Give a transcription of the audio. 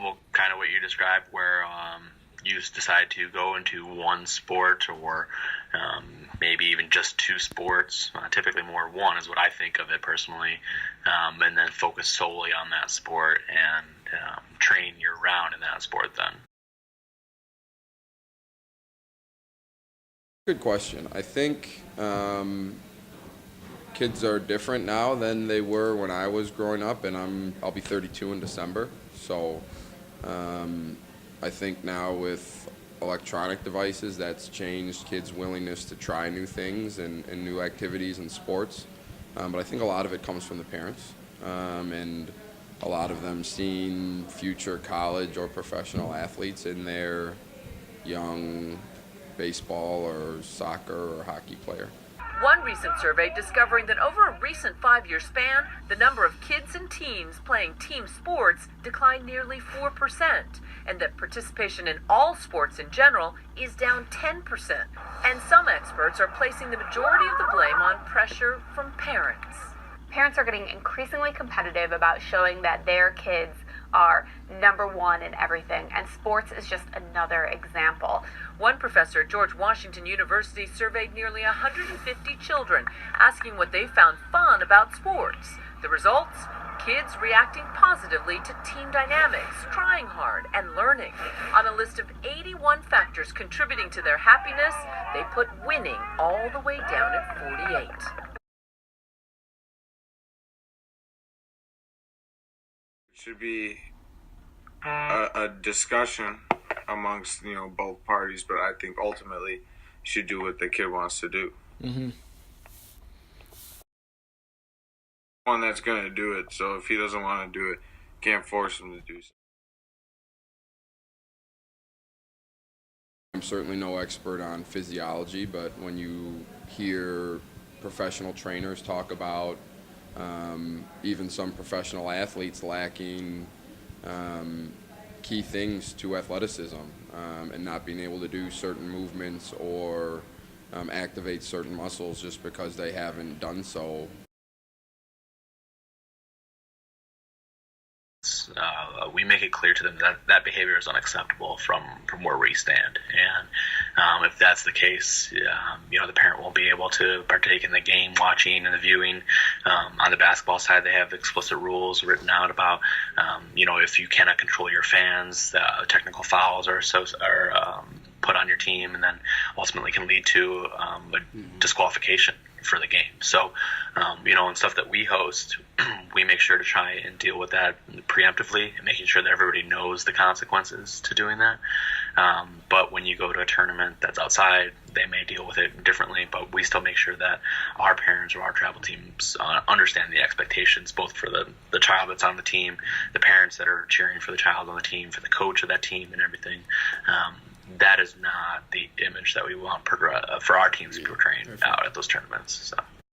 well, kind of what you described, where you decide to go into one sport or maybe even just two sports. Typically more one is what I think of it personally, and then focus solely on that sport and train year-round in that sport then. Good question. I think kids are different now than they were when I was growing up, and I'll be 32 in December. So I think now with electronic devices, that's changed kids' willingness to try new things and new activities and sports. But I think a lot of it comes from the parents, and a lot of them seeing future college or professional athletes in their young baseball or soccer or hockey player. One recent survey discovering that over a recent 5-year span, the number of kids and teens playing team sports declined nearly 4%, and that participation in all sports in general is down 10%. And some experts are placing the majority of the blame on pressure from parents. Parents are getting increasingly competitive about showing that their kids are number one in everything, and sports is just another example. One professor at George Washington University surveyed nearly 150 children, asking what they found fun about sports. The results? Kids reacting positively to team dynamics, trying hard, and learning. On a list of 81 factors contributing to their happiness, they put winning all the way down at 48. Should be a discussion amongst both parties, but I think ultimately should do what the kid wants to do. Mm-hmm. One that's going to do it, so if he doesn't want to do it, can't force him to do so. I'm certainly no expert on physiology, but when you hear professional trainers talk about even some professional athletes lacking key things to athleticism and not being able to do certain movements or activate certain muscles just because they haven't done so. We make it clear to them that that behavior is unacceptable from where we stand, and if that's the case, the parent won't be able to partake in the game watching and the viewing. On the basketball side, they have explicit rules written out about if you cannot control your fans, technical fouls are put on your team, and then ultimately can lead to a disqualification for the game. So, and stuff that we host, we make sure to try and deal with that preemptively, and making sure that everybody knows the consequences to doing that. But when you go to a tournament that's outside, they may deal with it differently, but we still make sure that our parents or our travel teams understand the expectations, both for the child that's on the team, the parents that are cheering for the child on the team, for the coach of that team and everything. That is not the image that we want for our teams to be portraying out at those tournaments. So.